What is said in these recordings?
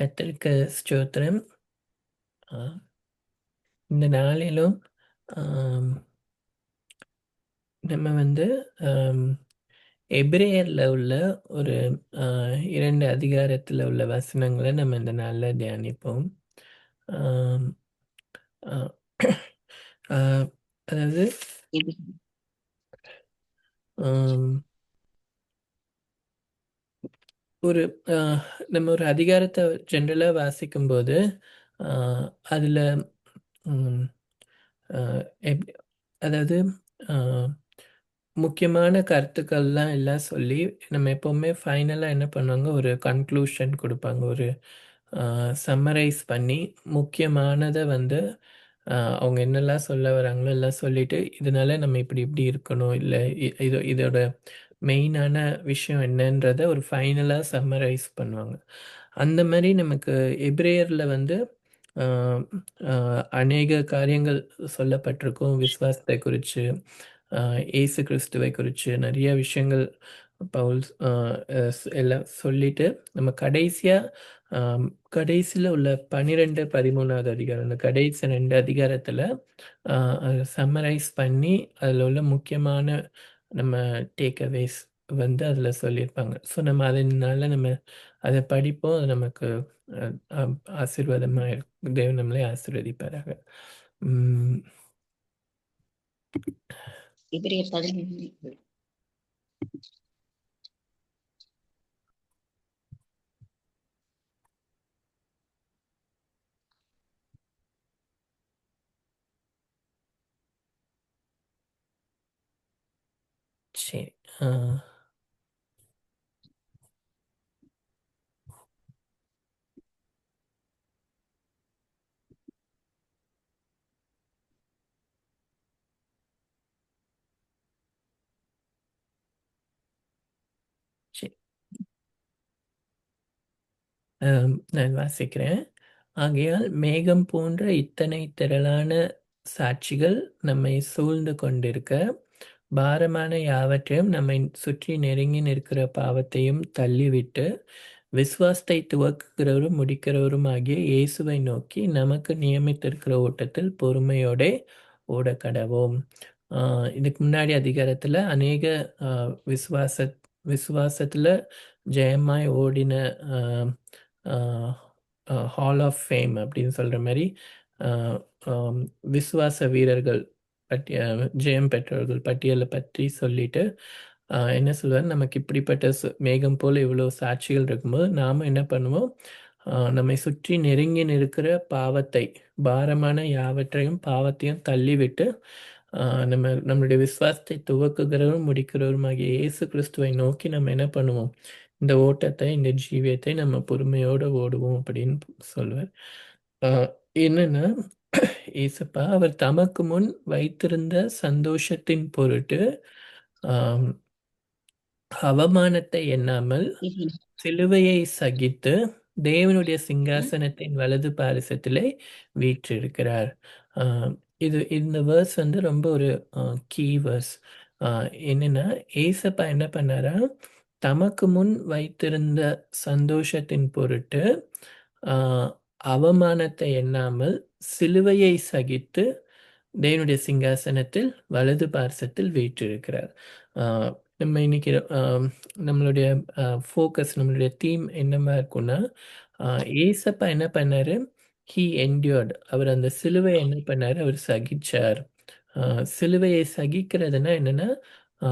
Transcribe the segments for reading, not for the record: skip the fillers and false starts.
கர்த்தருக்கு ஸ்தோத்திரம். அ இந்த நாளிலும் ஆம் நம்ம வந்து அம் எபிரேயர்ல உள்ள ஒரு அ 2 அதிகாரத்தில உள்ள வசனங்கள நம்ம இந்த நாள்ல தியானிப்போம். ஆம் அ அ அதாவது இது அம் ஒரு அ நம்ம ஒரு அதிகாரத்த ஜென்ரலா வாசிக்கும்போது, அ அதுல ம் அ எப் அதாவது அ முக்கியமான கருத்துக்கள்லாம் எல்லாம் சொல்லி, நம்ம எப்பவுமே ஃபைனலா என்ன பண்ணுவாங்க, ஒரு கன்க்ளூஷன் குடுப்பாங்க. ஒரு சம்மரைஸ் பண்ணி, முக்கியமானத வந்து அவங்க என்னெல்லாம் சொல்ல வராங்களோ எல்லாம் சொல்லிட்டு, இதனால நம்ம இப்படி இப்படி இருக்கணும். இல்ல இதோட மெயினான விஷயம் என்னன்றத ஒரு ஃபைனலா சம்மரைஸ் பண்ணுவாங்க. அந்த மாரி நமக்கு எபிரேயர்ல வந்து அ அ அநேக காரியங்கள் சொல்லப்பட்டிருக்கும். விசுவாசத்தை குறிச்சு, இயேசு கிறிஸ்துவை குறிச்சு நெறைய விஷயங்கள் பவுல் அ அஸ் எல்லாம் சொல்லிட்டு, நம்ம கடைசியா அம் கடைசில உள்ள 12, 13வது அதிகாரம். அந்த கடைசி 2 அதிகாரத்தில அ அத சம்மரைஸ் பண்ணி, அதில உள்ள முக்கியமான நம்ம டேக் அவேஸ் வந்து அதில சொல்லியிருப்பாங்க. ஸோ நம்ம அதனால நம்ம அத படிப்போம். அது நமக்கு அ அ ஆசீர்வாதமா இருக்கும். தேவன் நம்மளை ஆசீர்வதிப்பாராக. ம். எபிரேயர் 11 சரி. ஆ சரி. நான் வாசிக்கிறேன். ஆகையால் மேகம் போன்ற இத்தனை திரளான சாட்சிகள் நம்மை சூழ்ந்து கொண்டிருக்க, பாரமான யாவற்றையும் நம்மை சுற்றி நெருங்கி நிற்கிற பாவத்தையும் தள்ளிவிட்டு, விசுவாசத்தை துவக்குகிறவரும் முடிக்கிறவரும் ஆகிய இயேசுவை நோக்கி நமக்கு நியமித்திருக்கிற ஓட்டத்தில் பொறுமையோடே ஓடக்கடவோம். ஆ இதுக்கு முன்னாடி அதிகாரத்துல அநேக அ விசுவாச விசுவாசத்துல ஜெயமாய் ஓடின அ அ ஹால் ஆஃப் ஃபேம் அப்படின்னு சொல்ற மாரி, அ அம் விசுவாச வீரர்கள் ஜெயம் பெற்றவர்கள் பட்டியல பற்றி சொல்லிட்டு, என்ன சொல்லுவாரு, நமக்கு இப்படிப்பட்ட மேகம் போல இவ்வளோ சாட்சிகள் இருக்கும்போது, நாம என்ன பண்ணுவோம், நம்மை சுற்றி நெருங்கி நிற்கிற பாவத்தை, பாரமான யாவற்றையும் பாவத்தையும் தள்ளிவிட்டு, அ நம்மளுடைய விசுவாசத்தை துவக்குகிறவரும், முடிக்கிறவருமாகிய இயேசு கிறிஸ்துவை நோக்கி நம்ம என்ன பண்ணுவோம், இந்த ஓட்டத்தை, இந்த ஜீவியத்தை நம்ம பொறுமையோடு ஓடுவோம் அப்படின்னு சொல்லுவார். அ என்னன்னா, ஏசப்பா அவர் தமக்கு முன் வைத்திருந்த சந்தோஷத்தின் பொருட்டு, ஆம் அவமானத்தை எண்ணாமல் இது சிலுவையை சகித்து தேவனுடைய சிங்காசனத்தின் வலது பாரிசத்திலே வீற்றிருக்கிறார். ஆ, இந்த வேர்ஸ் வந்து ரொம்ப ஒரு கீ வேர்ஸ். என்னன்னா, ஏசப்பா என்ன பண்ணாரா, தமக்கு முன் வைத்திருந்த சந்தோஷத்தின் பொருட்டு ஆ, அவமானத்தை எண்ணாமல் சிலுவையை சகித்து தேவனுடைய சிங்காசனத்தில் வலது பார்சத்தில் வீற்றிருக்கிறார். ஆ, நம்ம இன்னைக்கு நம்மளுடைய ஃபோக்கஸ், நம்மளுடைய தீம் என்னவா இருக்கும்னா, அ ஏசப்பா என்ன பண்ணாரு? ஹி என்ட்யூர்ட். அவர் அந்த சிலுவைய என்ன பண்ணாரு? அவர் சகிச்சார். அ சிலுவையை சகிக்கிறதுனா என்னன்னா, அ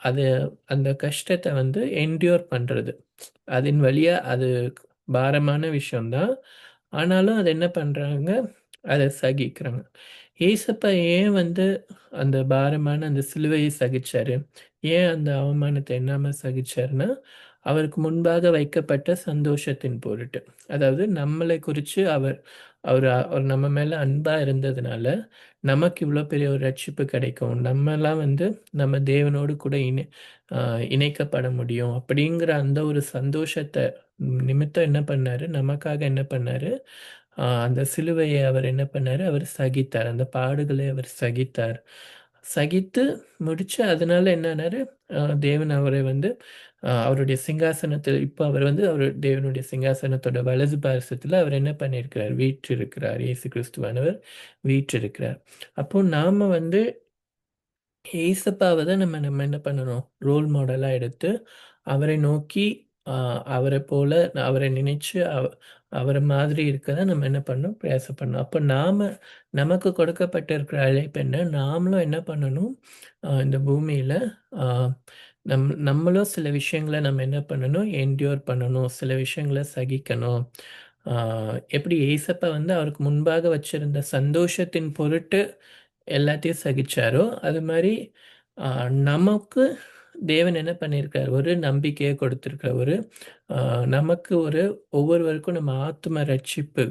அது அந்த கஷ்டத்த வந்து என்ட்யூர் பண்றது. அதன் வழியா அது பாரமான விஷயம் தான். ஆனாலும் அத என்ன பண்றாங்க? அத சகிக்கிறாங்க. ஏசப்பா ஏன் வந்து அந்த பாரமான அந்த சிலுவையை சகிச்சாரு? ஏன் அந்த அவமானத்த எண்ணாம சகிச்சாருன்னா, அவருக்கு முன்பாக வைக்கப்பட்ட சந்தோஷத்தின் பொருட்டு. அதாவது நம்மளை குறிச்சு அவர் அவர் அவர் நம்ம மேல அன்பா இருந்ததுனால, நமக்கு இவ்ளோ பெரிய ஒரு ரட்சிப்பு கிடைக்கும். நம்மலாம் வந்து நம்ம தேவனோடு கூட அ இணைக்கப்பட முடியும். அப்படிங்கிற அந்த ஒரு சந்தோஷத்த நிமித்தம் என்ன பண்ணாரு? நமக்காக என்ன பண்ணாரு? அந்த சிலுவைய அவர் என்ன பண்ணாரு? அவர் சகித்தார். அந்த பாடுகளை அவர் சகித்தார். சகித்து முடிச்சு அதனால என்ன ஆனாரு? தேவன் அவரை வந்து அவருடைய சிங்காசனத்தில் இப்போ அவர் வந்து அவர் தேவனுடைய சிங்காசனத்தோட வலது பாரசத்தில் அவர் என்ன பண்ணியிருக்கிறார்? வீற்றிருக்கிறார். இயேசு கிறிஸ்துவானவர் வீற்றிருக்கிறார். அப்போ நாம வந்து ஏசப்பாவை தான் நம்ம நம்ம என்ன பண்ணணும்? ரோல் மாடலாக எடுத்து அவரை நோக்கி அவரை போல அவரை நினைச்சு அவரை மாதிரி இருக்க தான் நம்ம என்ன பண்ணணும்? பிரயாசம் பண்ணணும். அப்போ நமக்கு கொடுக்கப்பட்டிருக்கிற அழைப்பு என்ன? நாமளும் என்ன பண்ணணும்? இந்த பூமியில் நம்மளும் சில விஷயங்களை நம்ம என்ன பண்ணணும்? என்டியூர் பண்ணணும். சில விஷயங்களை சகிக்கணும். எப்படி ஏசப்பா வந்து அவருக்கு முன்பாக வச்சிருந்த சந்தோஷத்தின் பொருட்டு எல்லாத்தையும் சகிச்சாரோ அது மாதிரி நமக்கு தேவன் என்ன பண்ணியிருக்கார்? ஒரு நம்பிக்கையை கொடுத்திருக்கார். நமக்கு ஒவ்வொருவருக்கும் நம்ம ஆத்ம ரட்சிப்பு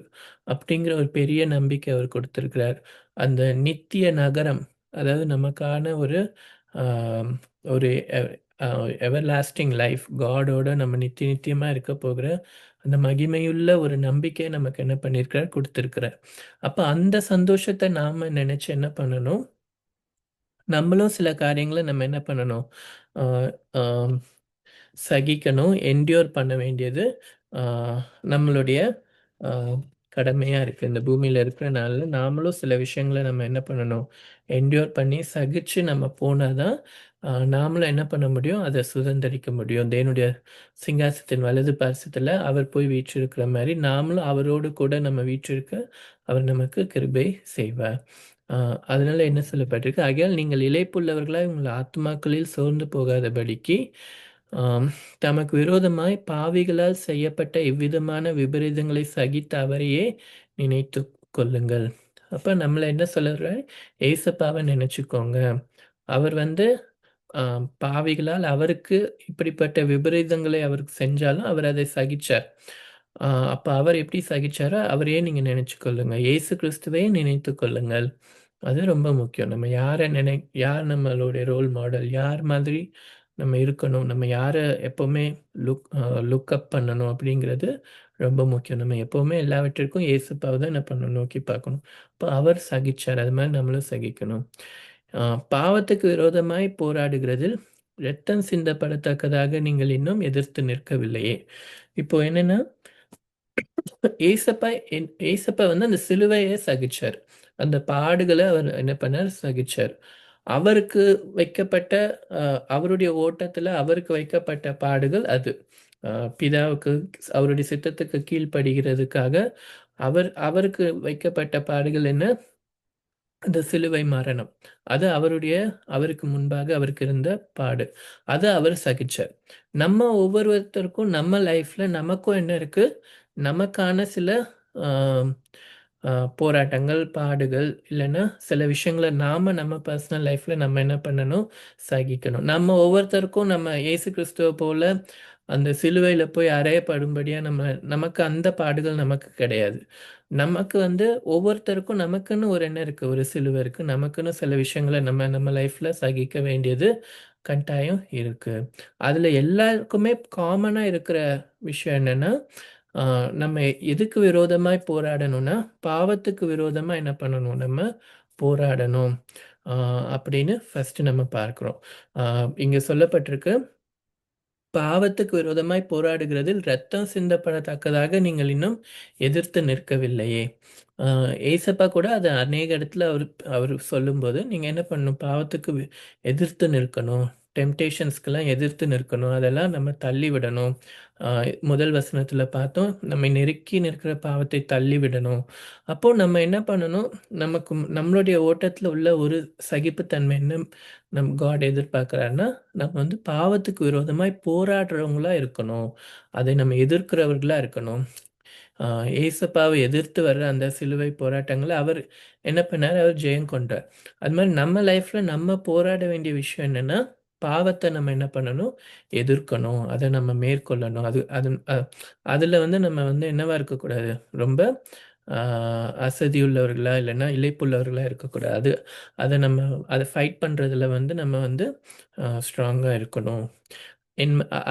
அப்படிங்கிற ஒரு பெரிய நம்பிக்கை அவர் கொடுத்திருக்கிறார். அந்த நித்திய நகரம், அதாவது நமக்கான ஆம், ஒரு எவர்லாஸ்டிங் லைஃப், காடோட நம்ம நித்திய நித்தியமா இருக்க போகிற அந்த மகிமையுள்ள ஒரு நம்பிக்கையை நமக்கு என்ன பண்ணியிருக்கிறார்? கொடுத்திருக்கிறார். அப்ப அந்த சந்தோஷத்தை நாம நினைச்சு என்ன பண்ணணும்? நம்மளும் சில காரியங்களை நம்ம என்ன பண்ணணும்? ஆஹ் ஆம், சகிக்கணும். என்டியூர் பண்ண வேண்டியது நம்மளுடைய ஆஹ், கடமையா இருக்கு. இந்த பூமியில இருக்கிறனால நாமளும் சில விஷயங்களை நம்ம என்ன பண்ணணும்? என்டியூர் பண்ணி சகிச்சு நம்ம போனாதான் நாமளும் என்ன பண்ண முடியும்? அதை சுதந்திரிக்க முடியும். தேவனுடைய சிங்காசனத்தின் வலது பாரசத்துல அவர் போய் வீற்றிருக்கிற மாதிரி நாமளும் அவரோடு கூட நம்ம வீற்றிருக்க அவர் நமக்கு கிருபை செய்வார். அதனால என்ன சொல்லப்பட்டிருக்கு? ஆகையால் நீங்கள் இளைப்புள்ளவர்களாய் உங்கள் ஆத்துமாக்களில் சோர்ந்து போகாதபடிக்கு ஆம், தமக்கு விரோதமாய் பாவிகளால் செய்யப்பட்ட இவ்விதமான விபரீதங்களை சகித்த அவரையே நினைத்து கொள்ளுங்கள். அப்ப நம்மள என்ன சொல்ற? ஏசப்பாவை நினைச்சுக்கோங்க. அவர் வந்து பாவிகளால் அவருக்கு இப்படிப்பட்ட விபரீதங்களை அவருக்கு செஞ்சாலும் அவர் அதை சகிச்சார். அப்ப அவர் எப்படி சகிச்சாரோ அவரையே நீங்க நினைச்சு கொள்ளுங்க. இயேசு கிறிஸ்துவையே நினைத்து கொள்ளுங்கள். அது ரொம்ப முக்கியம். நம்ம யார் நம்மளுடைய ரோல் மாடல், யார் மாதிரி நம்ம இருக்கணும், நம்ம யாரை எப்பவுமே லுக் அப் பண்ணணும் அப்படிங்கிறது ரொம்ப முக்கியம். நம்ம எப்பவுமே எல்லாவற்றிற்கும் இயேசுப்பாவை தான் என்ன பண்ணணும்? நோக்கி பார்க்கணும். இப்போ அவர் சகிச்சார், அது மாதிரி நம்மளும் சகிக்கணும். பாவத்துக்கு விரோதமாய் போராடுகிறதில் இரத்தம் சிந்தப்படத்தக்கதாக நீங்கள் இன்னும் எதிர்த்து நிற்கவில்லையே. இப்போ என்னன்னா, ஏசப்பா வந்து அந்த சிலுவையை சகிச்சார். அந்த பாடுகளை அவர் என்ன பண்ணார்? சகிச்சார். அவருக்கு வைக்கப்பட்ட அவருடைய ஓட்டத்துல அவருக்கு வைக்கப்பட்ட பாடுகள் அது. பிதாவுக்கு அவருடைய சித்தத்துக்கு கீழ்ப்படுகிறதுக்காக அவருக்கு வைக்கப்பட்ட பாடுகள் என்ன? அந்த சிலுவை மரணம். அது அவருக்கு முன்பாக அவருக்கு இருந்த பாடு. அது அவர் சகிச்சார். நம்ம ஒவ்வொருத்தருக்கும் நம்ம லைஃப்ல நமக்கும் என்ன இருக்கு? நமக்கான சில ஆம், போராட்டங்கள், பாடுகள், இல்லைன்னா சில விஷயங்களை நம்ம பர்சனல் லைஃப்ல நம்ம என்ன பண்ணணும்? சகிக்கணும். நம்ம ஒவ்வொருத்தருக்கும் நம்ம இயேசு கிறிஸ்துவ போல அந்த சிலுவையில போய் அறையப்படும்படியா நமக்கு அந்த பாடுகள் நமக்கு கிடையாது. நமக்கு வந்து ஒவ்வொருத்தருக்கும் நமக்குன்னு ஒரு என்ன இருக்கு? ஒரு சிலுவை இருக்கு. நமக்குன்னு சில விஷயங்களை நம்ம நம்ம லைஃப்ல சகிக்க வேண்டியது கட்டாயம் இருக்கு. அதுல எல்லாருக்குமே காமனா இருக்கிற விஷயம் என்னன்னா, நம்ம எதுக்கு விரோதமாய் போராடணும்னா, பாவத்துக்கு விரோதமா என்ன பண்ணணும்? நம்ம போராடணும். அப்படின்னு ஃபர்ஸ்ட் நம்ம பார்க்கிறோம். இங்க சொல்லப்பட்டிருக்கு, பாவத்துக்கு விரோதமாய் போராடுகிறதில் இரத்தம் சிந்தப்படத்தக்கதாக நீங்கள் இன்னும் எதிர்த்து நிற்கவில்லையே. ஏசப்பா கூட அதை அநேக இடத்துல அவர் சொல்லும்போது நீங்க என்ன பண்ணணும்? பாவத்துக்கு எதிர்த்து நிற்கணும். டெம்டேஷன்ஸ்க்கெல்லாம் எதிர்த்து நிற்கணும். அதெல்லாம் நம்ம தள்ளி விடணும். முதல் வசனத்துல பார்த்தோம், நம்மை நெருக்கி நிற்கிற பாவத்தை தள்ளி விடணும். அப்போ நம்ம என்ன பண்ணணும்? நம்மளுடைய ஓட்டத்துல உள்ள ஒரு சகிப்புத்தன்மை என்ன காட் எதிர்பார்க்கிறாருன்னா, நம்ம வந்து பாவத்துக்கு விரோதமாய் போராடுறவங்களா இருக்கணும். அதை நம்ம எதிர்க்கிறவர்களா இருக்கணும். ஏசப்பாவை எதிர்த்து வர்ற அந்த சிலுவை போராட்டங்களை அவர் என்ன பண்ணார்? அவர் ஜெயம் கொண்டார். அது மாதிரி நம்ம லைஃப்ல நம்ம போராட வேண்டிய விஷயம் என்னன்னா, பாவத்தை நம்ம என்ன பண்ணணும்? எதிர்க்கணும். அதை நம்ம மேற்கொள்ளணும். அது அது அதுல வந்து நம்ம வந்து என்னவா இருக்கக்கூடாது? ரொம்ப அசதியுள்ளவர்களா இல்லைன்னா இளைப்புள்ளவர்களா இருக்கக்கூடாது. அதை அதை ஃபைட் பண்றதுல வந்து நம்ம வந்து ஸ்ட்ராங்கா இருக்கணும்.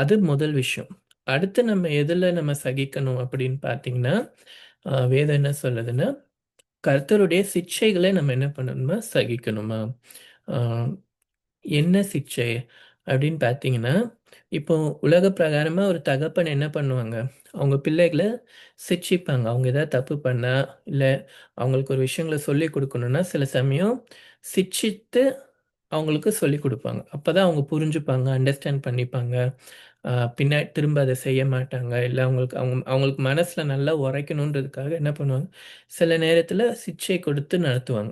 அது முதல் விஷயம். அடுத்து நம்ம எதுல நம்ம சகிக்கணும் அப்படின்னு பார்த்தீங்கன்னா, வேதம் என்ன சொல்லுதுன்னா, கர்த்தருடைய சிட்சைகளை நம்ம என்ன பண்ணணுமா? சகிக்கணுமா? ஆ என்ன சிட்சை அப்படின்னு பார்த்தீங்கன்னா, இப்போ உலக பிரகாரமா ஒரு தகப்பன் என்ன பண்ணுவாங்க? அவங்க பிள்ளைகள சிட்சிப்பாங்க. அவங்க ஏதாவது தப்பு பண்ணா, இல்ல அவங்களுக்கு ஒரு விஷயங்கள சொல்லிக் குடுக்கணும்னா, சில சமயம் சிட்சித்து அவங்களுக்கு சொல்லிக் குடுப்பாங்க. அப்பதான் அவங்க புரிஞ்சுப்பாங்க, அண்டர்ஸ்டாண்ட் பண்ணிப்பாங்க. திரும்ப அத செய்ய மாட்டாங்க. இல்ல அவங்களுக்கு மனசுல நல்லா உரைக்கணுன்றதுக்காக என்ன பண்ணுவாங்க, சில நேரத்துல சிட்சை கொடுத்து நடத்துவாங்க.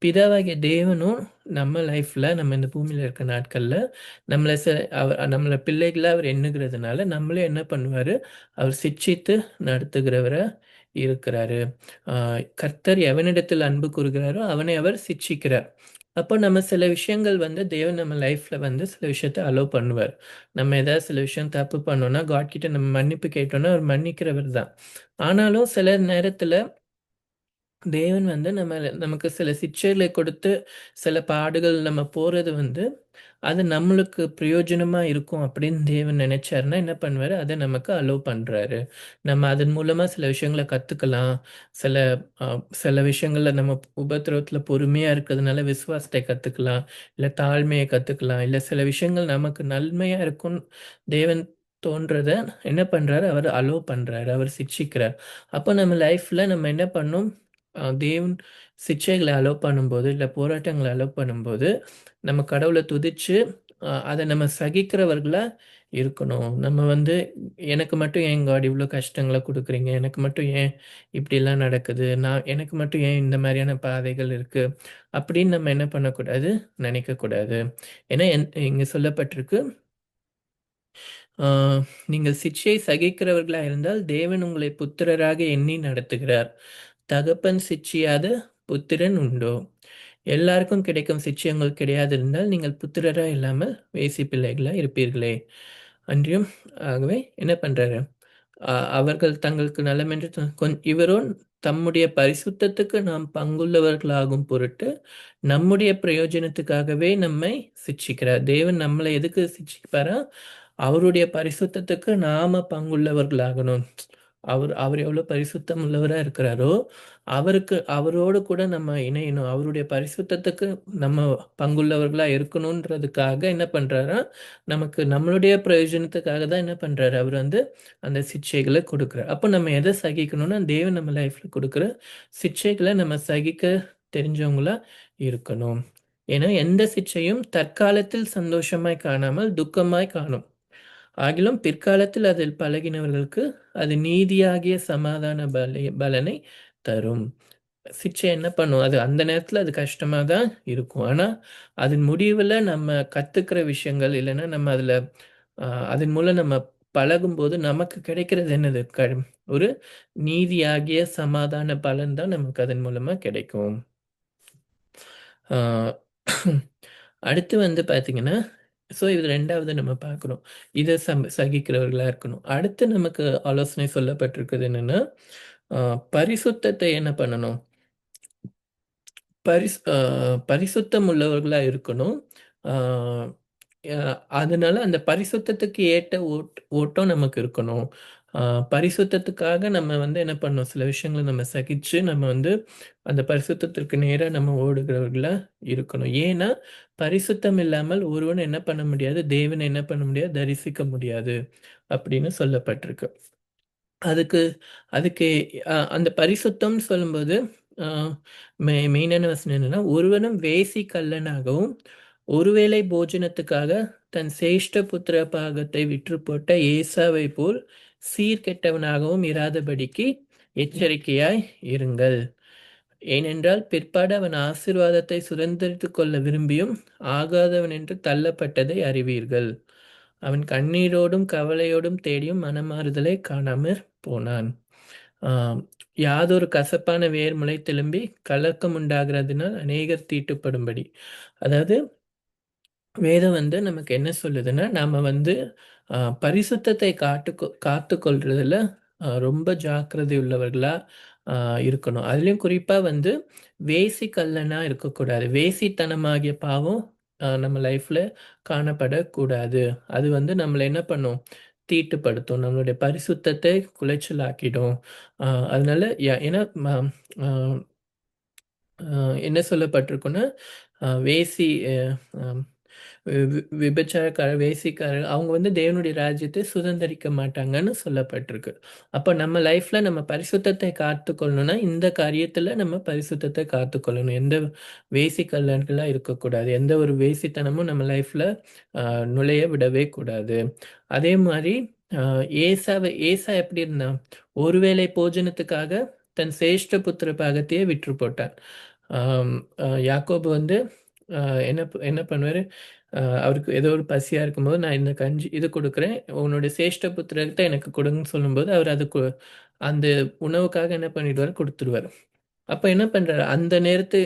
பிதாவாகிய தேவனும் நம்ம லைஃப்ல, நம்ம இந்த பூமியில இருக்க நாட்கள்ல நம்மள ச அவ நம்மள பிள்ளைகளா அவர் எண்ணுகிறதுனால, நம்மளையும் என்ன பண்ணுவாரு, அவர் சிட்சித்து நடத்துகிறவரா இருக்கிறாரு. ஆ கர்த்தர் எவனிடத்தில் அன்பு கூறுகிறாரோ, அவனை அவர் சிட்சிக்கிறார். அப்போ நம்ம சில விஷயங்கள் வந்து தேவன் நம்ம லைஃப்ல வந்து சில விஷயத்த அலோவ் பண்ணுவார். நம்ம ஏதாவது சில விஷயம் தப்பு பண்ணோம்னா, காட் கிட்ட நம்ம மன்னிப்பு கேட்டோம்னா, அவர் மன்னிக்கிறவர் தான். ஆனாலும் சில நேரத்துல தேவன் வந்து நமக்கு சில சிக்ஷைகளை கொடுத்து, சில பாடுகள் நம்ம போறது வந்து, அது நம்மளுக்கு பிரயோஜனமா இருக்கும் அப்படின்னு தேவன் நினைச்சாருன்னா என்ன பண்ணுவாரு, அத நமக்கு அலோவ் பண்றாரு. நம்ம அதன் மூலமா சில விஷயங்கள கத்துக்கலாம். சில அ சில விஷயங்கள்ல நம்ம உபத்திரவத்துல பொறுமையா இருக்கிறதுனால விசுவாசத்தை கத்துக்கலாம். இல்ல தாழ்மைய கத்துக்கலாம். இல்ல சில விஷயங்கள் நமக்கு நன்மையா இருக்கும்னு தேவன் தோன்றத என்ன பண்றாரு, அவர் அலோவ் பண்றாரு. அவர் சிட்சிக்கிறார். அப்ப நம்ம லைஃப்ல நம்ம என்ன பண்ணணும், தேவன் சிக்ஷைகள அலோவ் பண்ணும்போது, இல்ல போராட்டங்கள அலோவ் பண்ணும்போது, நம்ம கடவுள துதிச்சு, அத நம்ம சகிக்கிறவர்களா இருக்கணும். நம்ம வந்து, "எனக்கு மட்டும் ஏன் காட் இவ்ளோ கஷ்டங்கள குடுக்குறீங்க? எனக்கு மட்டும் ஏன் இப்படிலாம் நடக்குது? எனக்கு மட்டும் ஏன் இந்த மாரியான பாதைகள் இருக்கு?" அப்படின்னு நம்ம என்ன பண்ணக்கூடாது, நெனைக்கக்கூடாது. ஏன்னா, இங்க சொல்லப்பட்டிருக்கு, ஆ நீங்கள் சிட்சையை சகிக்கிறவர்களா இருந்தால் தேவன் உங்களை புத்திரராக எண்ணி நடத்துகிறார். தகப்பன் சிட்சியாத புத்திரன் உண்டோ? எல்லாருக்கும் கிடைக்கும் சிட்சை உங்களுக்கு கிடையாதிருந்தால் நீங்கள் புத்திரரா இல்லாமல் வேசி பிள்ளைகளா இருப்பீர்களே. அன்றியும் ஆகவே என்ன பண்றாரு? அவர்கள் தங்களுக்கு நலமென்று இவரோ தம்முடைய பரிசுத்தத்துக்கு நாம் பங்குள்ளவர்களாகும் பொருட்டு நம்முடைய பிரயோஜனத்துக்காகவே நம்மை சிட்சிக்கிறார். தேவன் நம்மளை எதுக்கு சிட்சிப்பாரா? அவருடைய பரிசுத்தத்துக்கு நாம பங்குள்ளவர்களாகணும். அவர் அவர் எவ்வளோ பரிசுத்தம் உள்ளவரா இருக்கிறாரோ, அவரோடு கூட நம்ம இணையணும். அவருடைய பரிசுத்தத்துக்கு நம்ம பங்குள்ளவர்களா இருக்கணுன்றதுக்காக என்ன பண்றாரா, நமக்கு நம்மளுடைய பிரயோஜனத்துக்காக தான் என்ன பண்றாரு, அவர் வந்து அந்த சிட்சைகள குடுக்குறார். அப்போ நம்ம எத சகிக்கணும்னா, தேவன் நம்ம லைஃப்ல குடுக்குற சிட்சைகள நம்ம சகிக்க தெரிஞ்சவங்களா இருக்கணும். ஏன்னா, எந்த சிட்சையும் தற்காலத்தில் சந்தோஷமாய் காணாமல் துக்கமாய் காணும். ஆகிலும் பிற்காலத்தில் அதில் பழகினவர்களுக்கு அது நீதியாகிய சமாதான பலனை தரும். சிக்ஷை என்ன பண்ணும்? அது அந்த நேரத்துல அது கஷ்டமா தான் இருக்கும். ஆனா, அதன் முடிவுல நம்ம கத்துக்கிற விஷயங்கள், இல்லன்னா நம்ம அதுல அ அதன் மூலம் நம்ம பழகும்போது நமக்கு கிடைக்கிறது என்னது? ஒரு நீதியாகிய சமாதான பலன் தான் நமக்கு அதன் மூலமா கிடைக்கும். ஆ அடுத்து வந்து பார்த்தீங்கன்னா, இது 2வது நம்ம பார்க்குறோம். இத சகிக்கிறவர்களா இருக்கணும். அடுத்து நமக்கு ஆலோசனை சொல்லப்பட்டிருக்கிறது என்னன்னா, அ பரிசுத்தத்தை என்ன பண்ணணும்? பரிஸ் அ பரிசுத்தம் உள்ளவர்களா இருக்கணும். ஆ ய அதனால அந்த பரிசுத்தத்துக்கு ஏற்ற ஓட்டம் நமக்கு இருக்கணும். ஆ பரிசுத்தத்துக்காக நம்ம வந்து என்ன பண்ணணும், சில விஷயங்கள நம்ம சகிச்சு, நம்ம வந்து அந்த பரிசுத்தத்திற்கு நேரா நம்ம ஓடுகிறவர்களா இருக்கணும். ஏன்னா, பரிசுத்தம் இல்லாமல் ஒருவன் என்ன பண்ண முடியாது, தேவனை என்ன பண்ண முடியாது, தரிசிக்க முடியாது அப்படின்னு சொல்லப்பட்டிருக்கு. அதுக்கு அதுக்கு அந்த பரிசுத்தம்னு சொல்லும்போது, அ மெயினான வசனம் என்னன்னா, "ஒருவனும் வேசி கள்ளனாகவும், ஒருவேளை போஜனத்துக்காக தன் சேஷ்ட புத்திர பாகத்தை விற்றுப்போட்ட ஏசாவைப் போல் சீர்கெட்டவனாகவும் இராதபடிக்கு எச்சரிக்கையாய் இருங்கள். ஏனென்றால் பிற்பாடு அவன் ஆசீர்வாதத்தை சுதந்தரித்துக் கொள்ள விரும்பியும், ஆகாதவன் என்று தள்ளப்பட்டதை அறிவீர்கள். அவன் கண்ணீரோடும் கவலையோடும் தேடியும் மனமாறுதலைக் காணாமற் போனான். ஆம், யாதொரு கசப்பான வேர் முளைத்தெழும்பி கலக்கம் உண்டாகிறதினால் அநேகர் தீட்டுப்படும்படி. அதாவது வேதம் வந்து நமக்கு என்ன சொல்லுதுன்னா, நாம வந்து பரிசுத்தத்தை காத்துக்கொள்றதுல ரொம்ப ஜாக்கிரதை உள்ளவர்களா அ இருக்கணும். அதிலயும் குறிப்பா வந்து வேசிக்கல்லனா இருக்கக்கூடாது. வேசித்தனமாகிய பாவம் நம்ம லைஃப்ல காணப்படக்கூடாது. அது வந்து நம்மள என்ன பண்ணும்? தீட்டுப்படுத்தும். நம்மளுடைய பரிசுத்தத்தை குலைச்சலாக்கிடும். அ அதனால ஏன்னா அ அ என்ன சொல்லப்பட்டிருக்குன்னா, வேசி அ அம் விபச்சாரக்காரர், வேசிக்காரர் அவங்க வந்து தேவனுடைய ராஜ்யத்தை சுதந்தரிக்க மாட்டாங்கன்னு சொல்லப்பட்டிருக்கு. அப்போ நம்ம லைஃப்ல நம்ம பரிசுத்தத்தை காத்துக்கொள்ளணும்னா இந்த காரியத்துல நம்ம பரிசுத்தத்தை காத்துக்கொள்ளணும். எந்த வேசிக்கல்லர்களா இருக்கக்கூடாது. எந்த ஒரு வேசித்தனமும் நம்ம லைஃப்ல நுழைய விடவே கூடாது. அதே மாதிரி ஏசா எப்படி இருந்தான்? ஒருவேளை போஜனத்துக்காக தன் சேஷ்ட புத்திர பாகத்தையே விற்று போட்டான். யாக்கோபு வந்து என்ன என்ன பண்ணுவாரு? அவருக்கு ஏதோ ஒரு பசியா இருக்கும்போது, நான் இந்த கஞ்சி இது கொடுக்குறேன், உன்னுடைய சேஷ்ட புத்திரத்தை எனக்கு கொடுங்கன்னு சொல்லும்போது அவர் அது அந்த உணவுக்காக என்ன பண்ணிடுவாரு? கொடுத்துருவாரு. அப்ப என்ன பண்றாரு? அந்த நேரத்து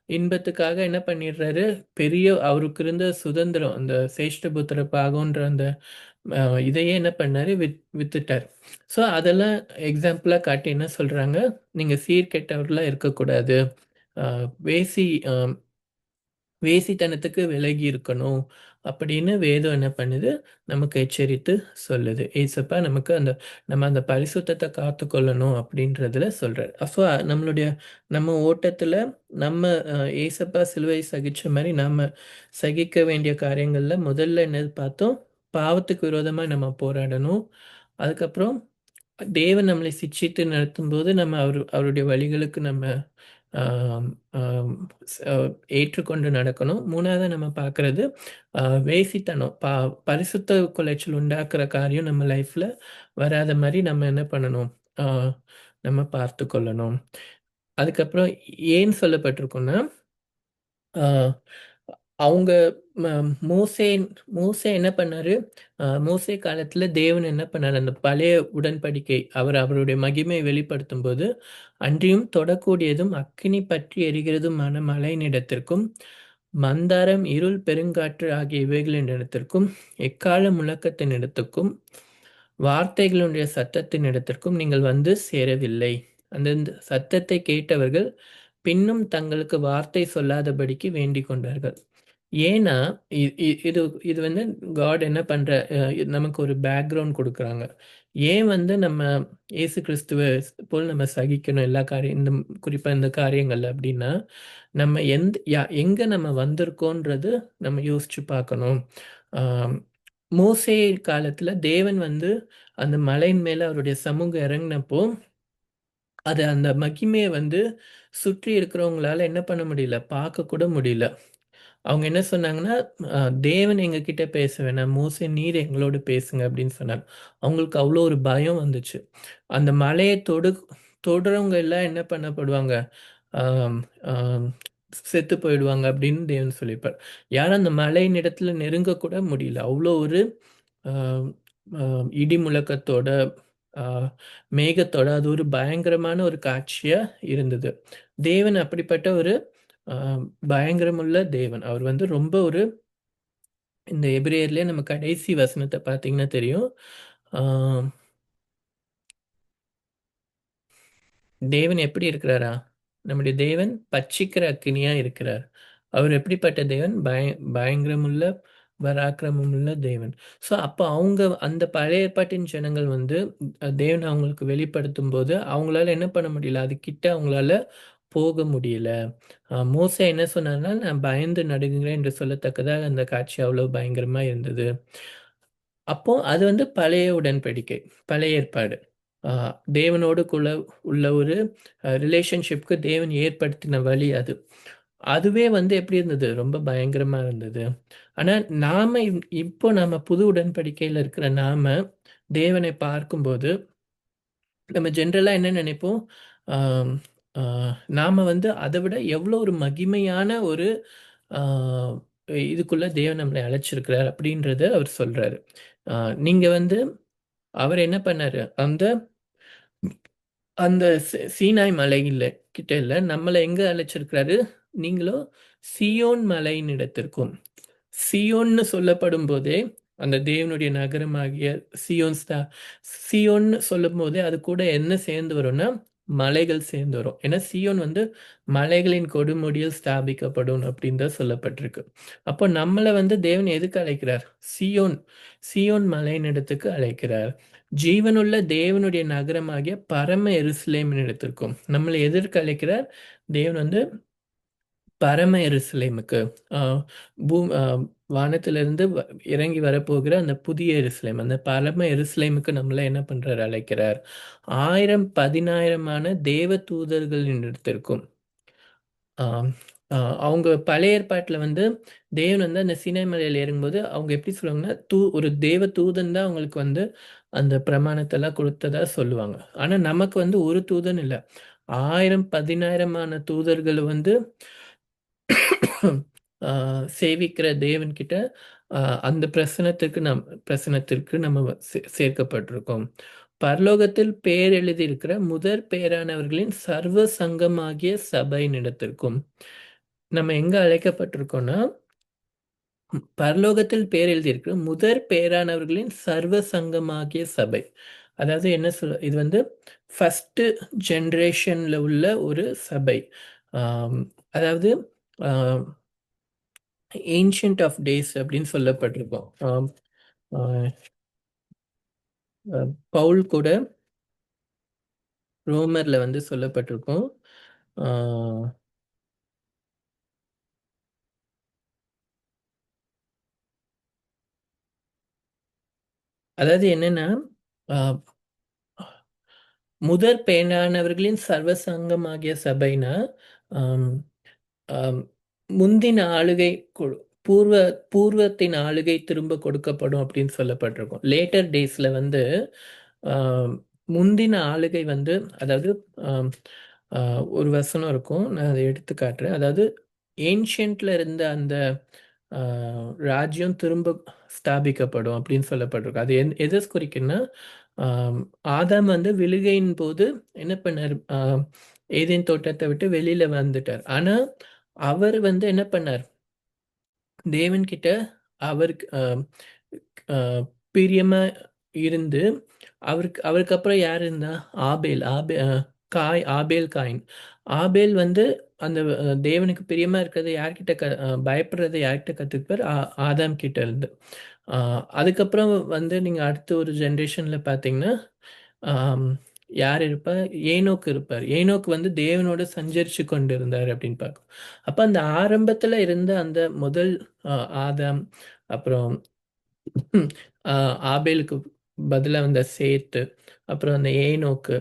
இன்பத்துக்காக என்ன பண்ணிடுறாரு? பெரிய அவருக்கு இருந்த சுதந்திரம், அந்த சேஷ்டபுத்திர பாகம்ன்ற அந்த இதையே என்ன பண்ணாரு? வித்துட்டார். ஸோ அதெல்லாம் எக்ஸாம்பிளா காட்டி என்ன சொல்றாங்க? நீங்க சீர்கெட்டவர்களா இருக்கக்கூடாது. வேசி வேசித்தனத்துக்கு விலகி இருக்கணும் அப்படின்னு வேதம் என்ன பண்ணுது? நமக்கு எச்சரித்து சொல்லுது. ஏசப்பா நமக்கு நம்ம அந்த பரிசுத்தத்தை காத்துக்கொள்ளணும் அப்படின்றதுல சொல்றாரு. ஸோ நம்ம ஓட்டத்துல நம்ம ஏசப்பா சிலுவை சகிச்ச மாதிரி நாம சகிக்க வேண்டிய காரியங்கள்ல முதல்ல என்னது பார்த்தோம்? பாவத்துக்கு விரோதமா நம்ம போராடணும். அதுக்கப்புறம் தேவன் நம்மளை சிட்சித்து நடத்தும்போது நம்ம அவருடைய வழிகளுக்கு நம்ம ஆம், ஆம், ஏற்றுக்கொண்டு நடக்கணும். மூணாவது நம்ம பார்க்கறது வேசித்தனம், பரிசுத்த குலைச்சல் உண்டாக்குற காரியம் நம்ம லைஃப்ல வராத மாதிரி நம்ம என்ன பண்ணணும்? நம்ம பார்த்து கொள்ளணும். அதுக்கப்புறம் ஏன் சொல்லப்பட்டிருக்கோம்னா, ஆஹ் அவங்க மோசே மோசே என்ன பண்ணாரு? மோசே காலத்துல தேவன் என்ன பண்ணாரு? அந்த பழைய உடன்படிக்கை அவருடைய மகிமையை வெளிப்படுத்தும் போது, அன்றியும் தொடக்கூடியதும் அக்கினி பற்றி எரிகிறதுமான மலையினிடத்திற்கும் மந்தாரம் இருள் பெருங்காற்று ஆகிய இவைகளின் இடத்திற்கும் எக்கால முழக்கத்தின் இடத்துக்கும் வார்த்தைகளுடைய சத்தத்தின் இடத்திற்கும் நீங்கள் வந்து சேரவில்லை. அந்த சத்தத்தை கேட்டவர்கள் பின்னும் தங்களுக்கு வார்த்தை சொல்லாதபடிக்கு வேண்டிக் கொண்டார்கள். ஏன்னா இது இது வந்து காட் என்ன பண்ற நமக்கு ஒரு பேக்ரவுண்ட் கொடுக்குறாங்க. ஏன் வந்து நம்ம இயேசு கிறிஸ்துவ போல் நம்ம சகிக்கணும் எல்லா காரியம், குறிப்பா இந்த காரியங்கள்ல அப்படின்னா, நம்ம எங்க நம்ம வந்திருக்கோன்றது நம்ம யோசிச்சு பார்க்கணும். ஆம், மோசே காலத்துல தேவன் வந்து அந்த மலையின் மேல அவருடைய சமூகம் இறங்கினப்போ அது அந்த மகிமையை வந்து சுற்றி இருக்கிறவங்களால என்ன பண்ண முடியல? பார்க்க கூட முடியல. அவங்க என்ன சொன்னாங்கன்னா, தேவன் எங்ககிட்ட பேச வேணாம். மோசே நீர் எங்களோடு பேசுங்க அப்படின்னு சொன்னாங்க. அவங்களுக்கு அவ்வளோ ஒரு பயம் வந்துச்சு. அந்த மலையை தொடுறவங்க எல்லாம் என்ன பண்ணப்படுவாங்க? ஆம், ஆம், செத்து போயிடுவாங்க அப்படின்னு தேவன் சொல்லியிருப்பார். யாரும் அந்த மலையின் இடத்துல நெருங்க கூட முடியல. அவ்வளோ ஒரு ஆம், இடி முழக்கத்தோட, ஆ, மேகத்தோட அது ஒரு பயங்கரமான ஒரு காட்சியா இருந்தது. தேவன் அப்படிப்பட்ட ஒரு ஆ, பயங்கரமுள்ள தேவன். அவர் வந்து ரொம்ப ஒரு இந்த எபிரேயர்லயே நம்ம கடைசி வசனத்தை பார்த்தீங்கன்னா தெரியும். ஆ, தேவன் எப்படி இருக்கிறாரா? நம்முடைய தேவன் பட்சிக்கிற அக்கினியா இருக்கிறார். அவர் எப்படிப்பட்ட தேவன்? பயங்கரமுள்ள பராக்கிரமமுள்ள தேவன். ஸோ அப்போ அவங்க அந்த பழைய ஏற்பாட்டின் ஜனங்கள் வந்து தேவன் அவங்களுக்கு வெளிப்படுத்தும் போது அவங்களால என்ன பண்ண முடியல? அது கிட்ட அவங்களால போக முடியல. மோசே என்ன சொன்னார்னா, நான் பயந்து நடுங்குகிறேன் என்று சொல்லத்தக்கதாக அந்த காட்சி அவ்வளவு பயங்கரமா இருந்தது. அப்போ அது வந்து பழைய உடன்படிக்கை, பழைய ஏற்பாடு. ஆ, தேவனோடுக்குள்ள உள்ள ஒரு ரிலேஷன்ஷிப்க்கு தேவன் ஏற்படுத்தின வழி அது. அதுவே வந்து எப்படி இருந்தது? ரொம்ப பயங்கரமா இருந்தது. ஆனா நாம இப்போ நாம புது உடன்படிக்கையில இருக்கிற நாம தேவனை பார்க்கும்போது நம்ம ஜென்ரலா என்ன நினைப்போம்? ஆம், ஆ, நாம வந்து அதை விட எவ்வளோ ஒரு மகிமையான ஒரு ஆ, இதுக்குள்ள தேவன் நம்மளை அழைச்சிருக்கிறார் அப்படின்றத அவர் சொல்றாரு. ஆ, நீங்க வந்து அவர் என்ன பண்ணாரு? அந்த அந்த சீனாய் மலையில கிட்ட இல்ல, நம்மள எங்க அழைச்சிருக்கிறாரு? நீங்களோ சியோன் மலையின் இடத்திற்கும். சியோன்னு சொல்லப்படும் போதே அந்த தேவனுடைய நகரமாகிய சியோன் சியோன்னு சொல்லும் போதே அது கூட என்ன சேர்ந்து வரும்னா மலைகள் சேர்ந்து வரும். ஏன்னா சியோன் வந்து மலைகளின் கொடுமுடியில் ஸ்தாபிக்கப்படும் அப்படின்னு தான் சொல்லப்பட்டிருக்கு. அப்போ நம்மளை வந்து தேவன் எதுக்கு அழைக்கிறார்? சியோன் சியோன் மலையின் இடத்துக்கு அழைக்கிறார். ஜீவனுள்ள தேவனுடைய நகரமாகிய பரம எருசலேமின் இடத்திற்கும் நம்மளை எதற்கு அழைக்கிறார்? தேவன் வந்து பரம எருசலேமுக்கு, ஆஹ் பூ ஆஹ் வானத்திலிருந்து இறங்கி வரப்போகிற அந்த புதிய எருசலேம், அந்த பரம எருசலேமுக்கு நம்மள என்ன பண்றார்? அழைக்கிறார். 1000 10,000மான தேவ தூதர்களின் இடத்திற்கும். ஆம். அவங்க பழைய ஏற்பாட்டுல வந்து தேவன் வந்து அந்த சீனாய் மலையில ஏறும்போது அவங்க எப்படி சொல்லுவாங்கன்னா, ஒரு தேவ தூதன் தான் அவங்களுக்கு வந்து அந்த பிரமாணத்தெல்லாம் கொடுத்ததா சொல்லுவாங்க. ஆனா நமக்கு வந்து ஒரு தூதன் இல்ல. 1000 10,000மான தூதர்கள் வந்து ஆ சேவிக்கிற தேவன்கிட்ட அ அந்த பிரசனத்திற்கு நம்ம சேர்க்கப்பட்டிருக்கோம். பரலோகத்தில் பேர் எழுதியிருக்கிற முதற் பேரானவர்களின் சர்வ சங்கமாகிய சபையினிடத்திற்கும். நம்ம எங்க அழைக்கப்பட்டிருக்கோம்னா, பரலோகத்தில் பேர் எழுதியிருக்கு முதற் பேரானவர்களின் சர்வ சங்கமாகிய சபை. அதாவது என்ன இது வந்து ஃபர்ஸ்ட் ஜெனரேஷன்ல உள்ள ஒரு சபை. ஆம், அதாவது ஏன்ஷியன்ட் ஆஃப் டேஸ் அப்படின்னு சொல்லப்பட்டிருக்கோம். ஆஹ் பவுல் கூட ரோமர்ல வந்து சொல்லப்பட்டிருக்கோம். ஆஹ் அதாவது என்னன்னா, ஆஹ் முதற் பேரானவர்களின் சர்வ சங்கமாகிய சபைனா, ஆம், ஆம், முந்தின ஆளுகை பூர்வ பூர்வத்தின் ஆளுகை திரும்ப கொடுக்கப்படும் அப்படின்னு சொல்லப்பட்டிருக்கும். லேட்டர் டேஸ்ல வந்து ஆம், முந்தின ஆளுகை வந்து, அதாவது ஆம், ஒரு வசனம் இருக்கும், நான் அதை எடுத்து காட்டுறேன். அதாவது ஏன்ஷியன்ட்ல இருந்த அந்த ராஜ்யம் திரும்ப ஸ்தாபிக்கப்படும் அப்படின்னு சொல்லப்பட்டிருக்கும். அது எதை குறிக்குன்னா, ஆம், ஆதாம் வந்து விழுகையின் போது என்ன பண்ணார்? ஏதேன் தோட்டத்தை விட்டு வெளியில வந்துட்டார். ஆனா அவர் வந்து என்ன பண்ணார்? தேவன்கிட்ட அவருக்கு பிரியமா இருந்து, அவருக்கு அவருக்கு அப்புறம் யார் இருந்தா? ஆபேல். ஆபேல் காயின். ஆபேல் வந்து அந்த தேவனுக்கு பிரியமா இருக்கிறத யார்கிட்ட பயப்படுறதை யார்கிட்ட கத்துப்பார்? ஆதாம் கிட்ட இருந்து. அதுக்கப்புறம் வந்து நீங்க அடுத்த ஒரு ஜெனரேஷன்ல பார்த்தீங்கன்னா, ஆம், யார் இருப்பா? ஏனோக்கு இருப்பார். ஏனோக்கு வந்து தேவனோட சஞ்சரிச்சு கொண்டு இருந்தார் அப்படின்னு பார்க்கும். அப்ப அந்த ஆரம்பத்துல இருந்த அந்த முதல் ஆதாம், அப்புறம் ஆபேலுக்கு பதிலா வந்த சேத்து, அப்புறம் அந்த ஏனோக்கு,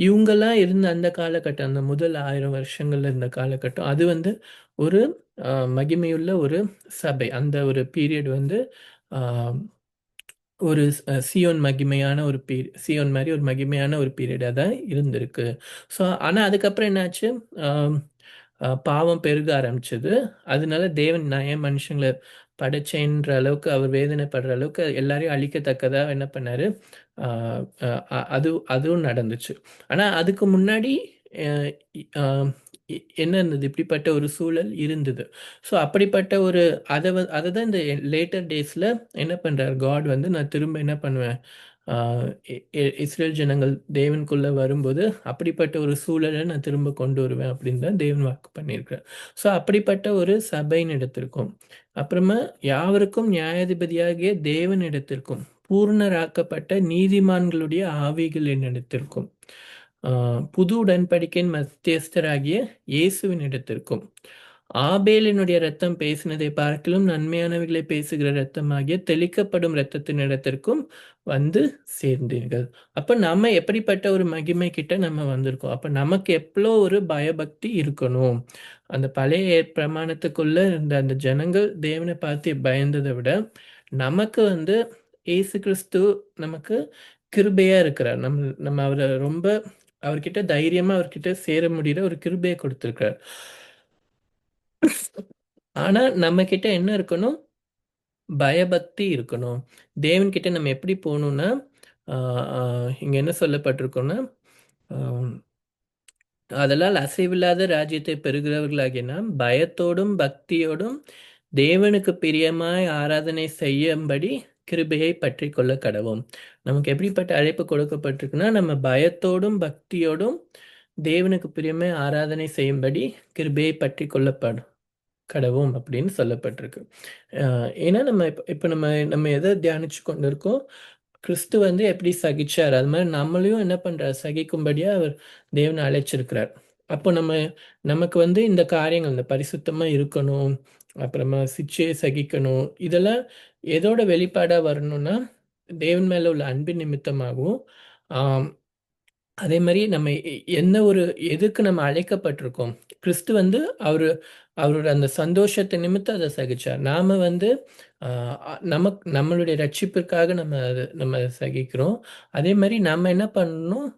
இவங்கெல்லாம் இருந்த அந்த காலகட்டம், அந்த முதல் 1000 வருஷங்கள்ல இருந்த காலகட்டம், அது வந்து ஒரு மகிமையுள்ள ஒரு சபை. அந்த ஒரு பீரியட் வந்து ஆ ஒரு சியோன் மகிமையான ஒரு சியோன் மாரி ஒரு மகிமையான ஒரு பீரியடா தான் இருந்திருக்கு. ஸோ ஆனா அதுக்கப்புறம் என்னாச்சு? ஆம், பாவம் பெருக ஆரம்பிச்சது. அதனால தேவன் நான் ஏன் மனுஷங்கள படைச்சேன்ற அளவுக்கு அவர் வேதனைப்படுற அளவுக்கு எல்லாரையும் அழிக்கத்தக்கதா என்ன பண்ணாரு? ஆ அ அ அது அதுவும் நடந்துச்சு. ஆனா அதுக்கு முன்னாடி அ இ ஆ என்ன இருந்தது? இப்படிப்பட்ட ஒரு சூழல் இருந்தது. ஸோ அப்படிப்பட்ட ஒரு அததான் இந்த லேட்டர் டேஸ்ல என்ன பண்றார்? காட் வந்து நான் திரும்ப என்ன பண்ணுவேன்? ஆ இஸ்ரேல் ஜனங்கள் தேவனுக்குள்ள வரும்போது, அப்படிப்பட்ட ஒரு சூழல நான் திரும்ப கொண்டு வருவேன் அப்படின்னு தான் தேவன் வாக்கு பண்ணியிருக்கிறார். ஸோ அப்படிப்பட்ட ஒரு சபையினிடத்திற்கும், அப்புறமா யாவருக்கும் நியாயாதிபதியாகிய தேவனிடத்திற்கும், பூரணராக்கப்பட்ட நீதிமான்களுடைய ஆவிகளினிடத்திற்கும், ஆ புது உடன்படிக்கையின் மத்தியஸ்தராகிய இயேசுவின் இடத்திற்கும், ஆபேலினுடைய இரத்தம் பேசினதை பார்க்கிலும் நன்மையானவைகளை பேசுகிற இரத்தமாகிய தெளிக்கப்படும் இரத்தத்தின் இடத்திற்கும் வந்து சேர்ந்தீர்கள். அப்ப நம்ம எப்படிப்பட்ட ஒரு மகிமை கிட்ட நம்ம வந்திருக்கோம்? அப்ப நமக்கு எவ்வளோ ஒரு பயபக்தி இருக்கணும்? அந்த பழைய பிரமாணத்துக்குள்ள இருந்த அந்த ஜனங்கள் தேவனை பார்த்து பயந்ததை விட, நமக்கு வந்து இயேசு கிறிஸ்து நமக்கு கிருபையா இருக்கிறார். நம்ம அவரை ரொம்ப அவர்கிட்ட தைரியமா அவர்கிட்ட சேர முடியிற ஒரு கிருபையை கொடுத்திருக்கிறார். ஆனா நம்ம கிட்ட என்ன இருக்கணும்? பயபக்தி இருக்கணும். தேவன்கிட்ட நம்ம எப்படி போகணும்னா, ஆ ஆ இங்க என்ன சொல்லப்பட்டிருக்குன்னா, ஆம், ஆதலால் அசைவில்லாத ராஜ்யத்தை பெறுகிறவர்களாகிய நாம் பயத்தோடும் பக்தியோடும் தேவனுக்கு பிரியமாய் ஆராதனை செய்யும்படி கிருபையை பற்றிக் கொள்ள கடவோம். நமக்கு எப்படிப்பட்ட அழைப்பு கொடுக்கப்பட்டிருக்குன்னா, நம்ம பயத்தோடும் பக்தியோடும் தேவனுக்கு பிரியமாய் ஆராதனை செய்யும்படி கிருபையை பற்றிக் கொள்ளப்படும் கடவோம் அப்படின்னு சொல்லப்பட்டிருக்கு. ஏன்னா நம்ம இப்ப இப்ப நம்ம நம்ம எதை தியானிச்சு கொண்டிருக்கோம்? கிறிஸ்து வந்து எப்படி சகிச்சார்? அது மாரி நம்மளையும் என்ன பண்றார்? சகிக்கும்படியா அவர் தேவன் அழைச்சிருக்கிறார். அப்போ நமக்கு வந்து இந்த காரியங்கள் இந்த பரிசுத்தமா இருக்கணும், அப்புறமா சிட்சையை சகிக்கணும், இதெல்லாம் எதோட வெளிப்பாடா வரணும்னா தேவன் மேல உள்ள அன்பின் நிமித்தமாகவும், ஆம், அதே மாதிரி நம்ம என்ன ஒரு எதுக்கு நம்ம அழைக்கப்பட்டிருக்கோம். கிறிஸ்து வந்து அவரு அவரோட அந்த சந்தோஷத்தை நிமித்தம் அதை சகிச்சார். நாம வந்து நமக்கு நம்மளுடைய ரட்சிப்பிற்காக நம்ம சகிக்கிறோம். அதே மாதிரி நம்ம என்ன பண்ணணும்,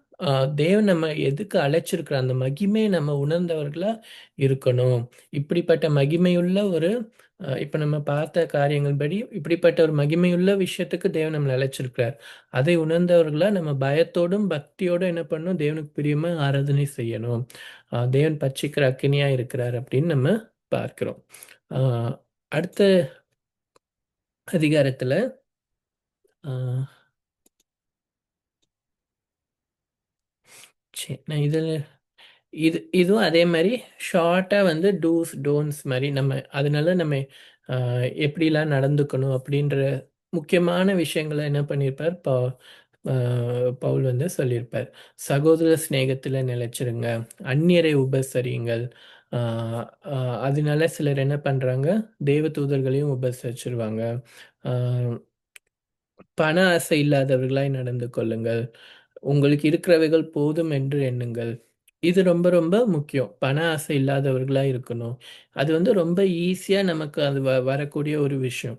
தேவன் நம்ம எதுக்கு அழைச்சிருக்கிற அந்த மகிமையை நம்ம உணர்ந்தவர்களா இருக்கணும். இப்படிப்பட்ட மகிமையுள்ள ஒரு இப்ப நம்ம பார்த்த காரியங்கள் படி இப்படிப்பட்ட ஒரு மகிமையுள்ள விஷயத்துக்கு தேவன் நம்மளை அழைச்சிருக்கிறார். அதை உணர்ந்தவர்களா நம்ம பயத்தோடும் பக்தியோடும் என்ன பண்ணணும், தேவனுக்கு பிரியமா ஆராதனை செய்யணும். தேவன் பட்சிக்கிற அக்கினியா இருக்கிறார் அப்படின்னு நம்ம பார்க்கிறோம். அடுத்த அதிகாரத்துல ஆஹ் சரி, நான் இதுவும் அதே மாதிரி ஷார்ட்டா வந்து டூஸ் டோன்ட்ஸ் மாதிரி அதனால நம்ம எப்படிலாம் நடந்துக்கணும் அப்படின்ற முக்கியமான விஷயங்களை என்ன பண்ணியிருப்பார், பவுல் வந்து சொல்லியிருப்பார். சகோதர சிநேகத்துல நிலைச்சிருங்க, அந்நியரை உபசரியுங்கள். ஆஹ் அதனால சிலர் என்ன பண்றாங்க, தேவ தூதர்களையும் உபசரிச்சிருவாங்க. ஆஹ் பண ஆசை இல்லாதவர்களாய் நடந்து கொள்ளுங்கள். உங்களுக்கு இருக்கிறவைகள் போதும் என்று எண்ணுங்கள். இது ரொம்ப ரொம்ப முக்கியம். பண ஆசை இல்லாதவர்களா இருக்கணும். அது வந்து ரொம்ப ஈஸியா நமக்கு அது வரக்கூடிய ஒரு விஷயம்.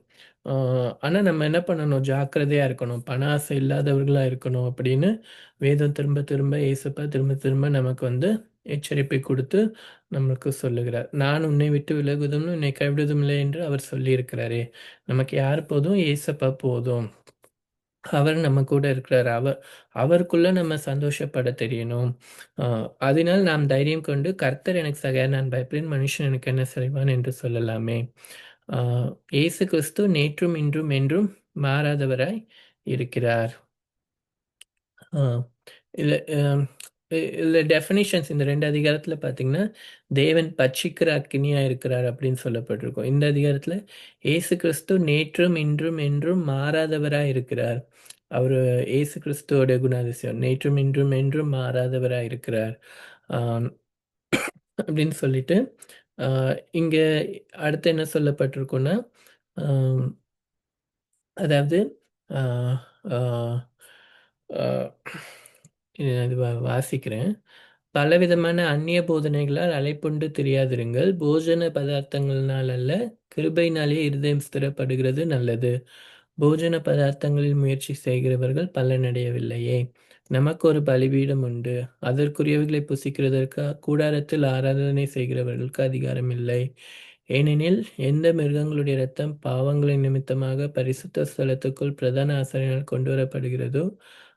ஆனா நம்ம என்ன பண்ணணும், ஜாக்கிரதையா இருக்கணும். பண ஆசை இல்லாதவர்களா இருக்கணும் அப்படின்னு வேதம் திரும்ப திரும்ப ஏசப்பா திரும்ப திரும்ப நமக்கு வந்து எச்சரிப்பை கொடுத்து நமக்கு சொல்லுகிறார். நான் உன்னை விட்டு விலகுவதும் உன்னை கைவிடுவதும் இல்லை என்று அவர் சொல்லியிருக்கிறாரே. நமக்கு யார் போதும், ஏசப்பா போதும். அவர் நம்ம கூட இருக்கிறார். அவருக்குள்ள நம்ம சந்தோஷப்பட தெரியணும். அதனால் நாம் தைரியம் கொண்டு கர்த்தர் எனக்கு சகாயர், நான் பயப்படேன், மனுஷன் எனக்கு என்ன செய்வான் என்று சொல்லலாமே. இயேசு கிறிஸ்து நேற்றும் இன்றும் என்றும் மாறாதவராய் இருக்கிறார். ஆஹ் இல்ல ஆம், இல்ல டெஃபினிஷன்ஸ் இந்த 2 அதிகாரத்துல பாத்தீங்கன்னா தேவன் பட்சிக்கிற அக்கினியா இருக்கிறார் அப்படின்னு சொல்லப்பட்டிருக்கும். இந்த அதிகாரத்துல இயேசு கிறிஸ்து நேற்றும் இன்றும் என்றும் மாறாதவராய் இருக்கிறார். அவரு இயேசு கிறிஸ்துவோட குணாதிசயம் நேற்றும் இன்றும் என்றும் மாறாதவராய் இருக்கிறார். ஆம், அப்படின்னு சொல்லிட்டு இங்க அடுத்து என்ன சொல்லப்பட்டிருக்குன்னா, ஆம், அதாவது ஆஹ் ஆஹ் ஆஹ் இது வாசிக்கிறேன். பலவிதமான அந்நிய போதனைகளால் அலைப்புண்டு திரியாதிருங்கள். போஜன பதார்த்தங்களினால் அல்ல, கிருபையினாலே இருதயம் ஸ்திரப்படுகிறது நல்லது. போஜன பதார்த்தங்களில் முயற்சி செய்கிறவர்கள் பலனடையவில்லையே. நமக்கு ஒரு பலிபீடம் உண்டு, அதற்குரியவைகளை புசிக்கிறதற்கு கூடாரத்தில் ஆராதனை செய்கிறவர்களுக்கு அதிகாரம் இல்லை. ஏனெனில் எந்த மிருகங்களுடைய இரத்தம் பாவங்களின் நிமித்தமாக பரிசுத்த ஸ்தலத்துக்குள் பிரதான ஆசாரியனால் கொண்டு வரப்படுகிறதோ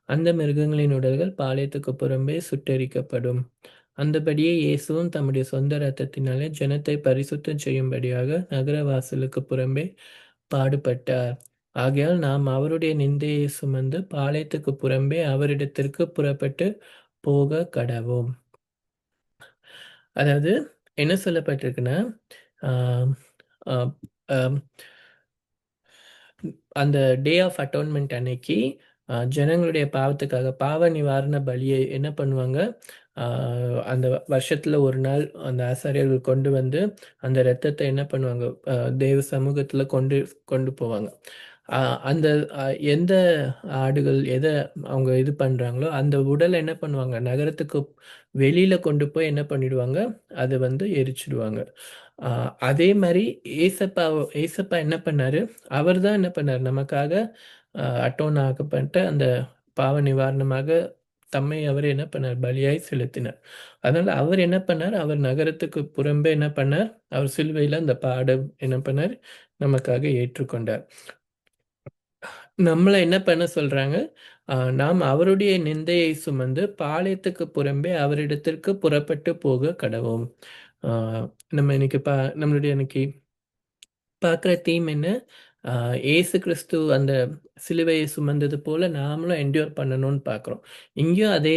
அந்த மிருகங்களின் உடல்கள் பாளையத்துக்கு புறம்பே சுட்டெரிக்கப்படும். அந்தபடியே இயேசுவும் தம்முடைய சொந்த இரத்தத்தினாலே ஜனத்தை பரிசுத்தம் செய்யும்படியாக நகர வாசலுக்கு புறம்பே பாடுபட்டார். ஆகையால் நாம் அவருடைய நிந்தையை சுமந்து பாளையத்துக்கு புறம்பே அவரிடத்திற்கு புறப்பட்டு போக கடவோம். அதாவது என்ன சொல்லப்பட்டிருக்குன்னா, ஆம், ஆம், ஆம், அந்த டே ஆஃப் அட்டோன்மெண்ட் அன்னைக்கு ஜனங்களுடைய பாவத்துக்காக பாவ நிவாரண பலியை என்ன பண்ணுவாங்க, அந்த வருஷத்துல ஒரு நாள் அந்த ஆசாரியர்கள் கொண்டு வந்து அந்த இரத்தத்தை என்ன பண்ணுவாங்க, தேவ சமூகத்துல கொண்டு கொண்டு போவாங்க. அந்த எந்த ஆடுகள் எதை அவங்க இது பண்றாங்களோ அந்த உடலை என்ன பண்ணுவாங்க, நகரத்துக்கு வெளியில கொண்டு போய் என்ன பண்ணிடுவாங்க, அதை வந்து எரிச்சிடுவாங்க. அதே மாதிரி ஏசப்பா ஏசப்பா என்ன பண்ணாரு, அவர் தான் என்ன பண்ணார், நமக்காக அட்டோன் ஆக்கப்பட்ட அந்த பாவ நிவாரணமாக தம்மை அவர் என்ன பண்ணார், பலியாய் செலுத்தினார். அதனால அவர் என்ன பண்ணார், அவர் நகரத்துக்கு புறம்பே என்ன பண்ணார், அவர் சிலுவையில் அந்த பாடம் என்ன பண்ணார், நமக்காக ஏற்றுக்கொண்டார். நம்மளை என்ன பண்ண சொல்றாங்க, நாம் அவருடைய நிந்தையை சுமந்து பாளையத்துக்கு புறம்பே அவரிடத்திற்கு புறப்பட்டு போக கடவோம். ஆஹ் நம்ம இன்னைக்கு நம்மளுடைய இன்னைக்கு பார்க்குற தீம் என்ன, ஏசு கிறிஸ்து அந்த சிலுவையை சுமந்தது போல நாமளும் என்டியூர் பண்ணணும்னு பார்க்குறோம். இங்கேயும் அதே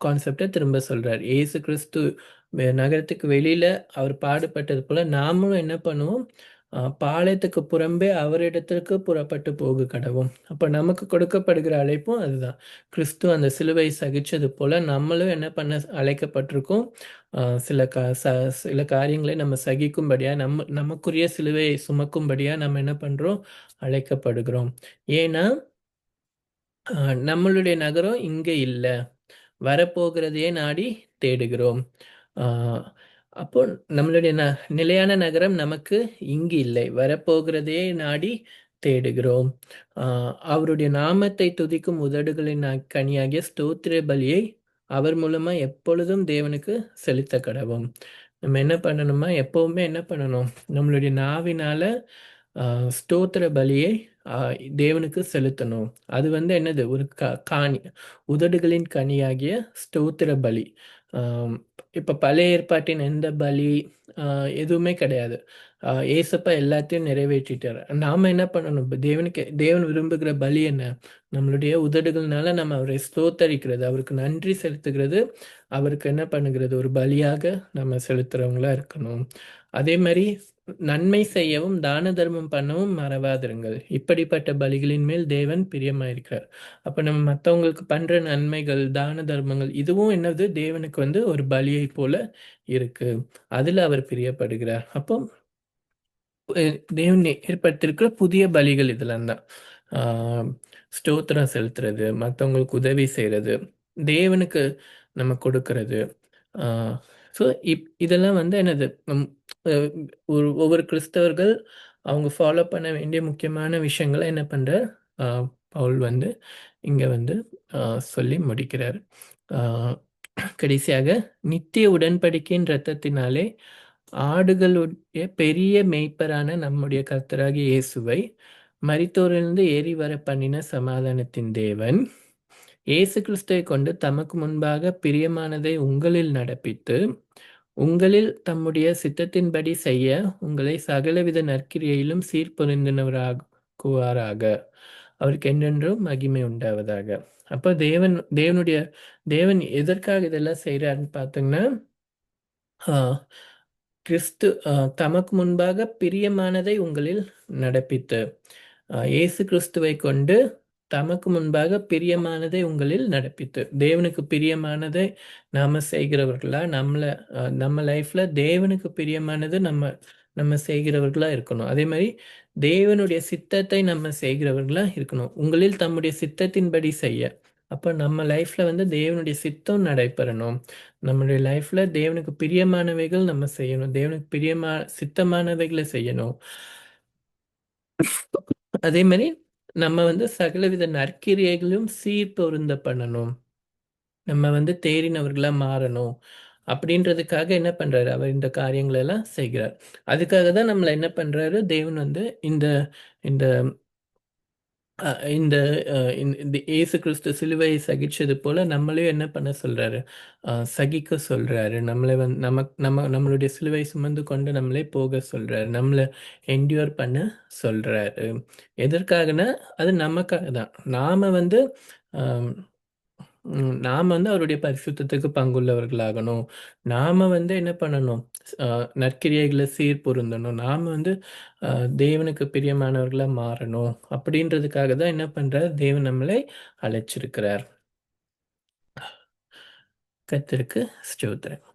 கான்செப்டை திரும்ப சொல்றார். ஏசு கிறிஸ்து நகரத்துக்கு வெளியில அவர் பாடுபட்டது போல நாமளும் என்ன பண்ணுவோம், பாளையத்துக்கு புறம்பே அவரிடத்திற்கு புறப்பட்டு போக கடவும். அப்ப நமக்கு கொடுக்கப்படுகிற அழைப்பும் அதுதான். கிறிஸ்து அந்த சிலுவை சகிச்சது போல நம்மளும் என்ன பண்ண அழைக்கப்பட்டிருக்கோம். சில சில காரியங்களை நம்ம சகிக்கும்படியா நமக்குரிய சிலுவையை சுமக்கும்படியா நம்ம என்ன பண்றோம், அழைக்கப்படுகிறோம். ஏன்னா நம்மளுடைய நகரம் இங்க இல்ல, வரப்போகிறதையே நாடி தேடுகிறோம். ஆஹ் அப்போ நம்மளுடைய நிலையான நகரம் நமக்கு இங்கு இல்லை, வரப்போகிறதையே நாடி தேடுகிறோம். அவருடைய நாமத்தை துதிக்கும் உதடுகளின் கனியாகிய ஸ்தோத்திர பலியை அவர் மூலமா எப்பொழுதும் தேவனுக்கு செலுத்த கடவும். நம்ம என்ன பண்ணணுமா, எப்பவுமே என்ன பண்ணணும், நம்மளுடைய நாவினால ஸ்தோத்திர பலியை தேவனுக்கு செலுத்தணும். அது வந்து என்னது, ஒரு காணி, உதடுகளின் கனியாகிய ஸ்தோத்திர பலி. ஆம், இப்ப பழைய ஏற்பாட்டின் எந்த பலி எதுவுமே கிடையாது. ஏசப்பா எல்லாத்தையும் நிறைவேற்றிட்டார். நாம என்ன பண்ணணும், இப்ப தேவன் விரும்புகிற பலி என்ன, நம்மளுடைய உதடுகள்னால நம்ம அவரை ஸ்தோத்தரிக்கிறது, அவருக்கு நன்றி செலுத்துகிறது, அவருக்கு என்ன பண்ணுகிறது, ஒரு பலியாக நம்ம செலுத்துறவங்களா இருக்கணும். அதே மாதிரி நன்மை செய்யவும் தான தர்மம் பண்ணவும் மறவாதிருங்கள், இப்படிப்பட்ட பலிகளின் மேல் தேவன் பிரியமாயிருக்கிறார். அப்ப நம்ம மற்றவங்களுக்கு பண்ற நன்மைகள், தான தர்மங்கள், இதுவும் என்னது, தேவனுக்கு வந்து ஒரு பலியை போல இருக்கு. அதுல அவர் பிரியப்படுகிறார். அப்போ தேவன் ஏற்படுத்தியிருக்கிற புதிய பலிகள் இதெல்லாம் தான். ஆஹ் ஸ்தோத்திரம் செலுத்துறது, மற்றவங்களுக்கு உதவி செய்யறது, தேவனுக்கு நம்ம கொடுக்கறது. ஸோ இதெல்லாம் வந்து என்னது, அஹ் ஒவ்வொரு கிறிஸ்தவர்கள் அவங்க ஃபாலோ பண்ண வேண்டிய முக்கியமான விஷயங்களை என்ன பண்றார், பவுல் வந்து இங்க வந்து சொல்லி முடிக்கிறார். ஆஹ் கடைசியாக, நித்திய உடன்படிக்கையின் இரத்தத்தினாலே ஆடுகளுடைய பெரிய மேய்ப்பரான நம்முடைய கர்த்தராகிய இயேசுவை மரித்தோரிலிருந்து ஏறி வர பண்ணின சமாதானத்தின் தேவன் இயேசு கிறிஸ்துவை கொண்டு தமக்கு முன்பாக பிரியமானதை உங்களில் நடப்பித்து உங்களில் தம்முடைய சித்தத்தின்படி செய்ய உங்களை சகலவித நற்கிரியையிலும் சீர்பொருந்தினவராகுவாராக. அவருக்கு என்றென்றும் மகிமை உண்டாவதாக. அப்ப தேவன் எதற்காக இதெல்லாம் செய்யறாருன்னு பார்த்தீங்கன்னா, ஆஹ் கிறிஸ்து தமக்கு முன்பாக பிரியமானதை உங்களில் நடப்பித்து, இயேசு கிறிஸ்துவை கொண்டு தமக்கு முன்பாக பிரியமானதை உங்களில் நடப்பித்து, தேவனுக்கு பிரியமானதை நாம செய்கிறவர்களா, நம்ம லைஃப்ல தேவனுக்கு பிரியமானது நம்ம நம்ம செய்கிறவர்களா இருக்கணும். அதே மாதிரி தேவனுடைய சித்தத்தை நம்ம செய்கிறவர்களா இருக்கணும், உங்களில் தம்முடைய சித்தத்தின்படி செய்ய. அப்ப நம்ம லைஃப்ல வந்து தேவனுடைய சித்தம் நடைபெறணும். நம்மளுடைய லைஃப்ல தேவனுக்கு பிரியமானவைகள் நம்ம செய்யணும், தேவனுக்கு சித்தமானவைகளை செய்யணும். அதே மாதிரி நம்ம வந்து சகலவித நற்கிரியைகளும் சீர்பொருந்த பண்ணணும், நம்ம வந்து தேறினவர்களா மாறணும். அப்படின்றதுக்காக என்ன பண்றாரு, அவர் இந்த காரியங்களை எல்லாம் செய்கிறார். அதுக்காக தான் நம்மளை என்ன பண்றாரு, தேவன் வந்து இந்த இந்த இந்த இந்த இயேசு கிறிஸ்து சிலுவையை சகிச்சது போல நம்மளையும் என்ன பண்ண சொல்றாரு, சகிக்க சொல்றாரு. நம்மளை வந்து நம்மளுடைய சிலுவை சுமந்து கொண்டு நம்மளே போக சொல்றாரு, நம்மளை என்டியூர் பண்ண சொல்றாரு. எதற்காகனா அது நமக்காக தான். நாம வந்து அவருடைய பரிசுத்தத்துக்கு பங்குள்ளவர்களாகணும். நாம வந்து என்ன பண்ணணும், நற்கிரியைகளை சீர்பொருந்தணும். நாம வந்து தேவனுக்கு பிரியமானவர்களா மாறணும். அப்படின்றதுக்காக தான் என்ன பண்றார், தேவன் நம்மளை அழைச்சிருக்கிறார். கர்த்தருக்கு ஸ்தோத்திரம்.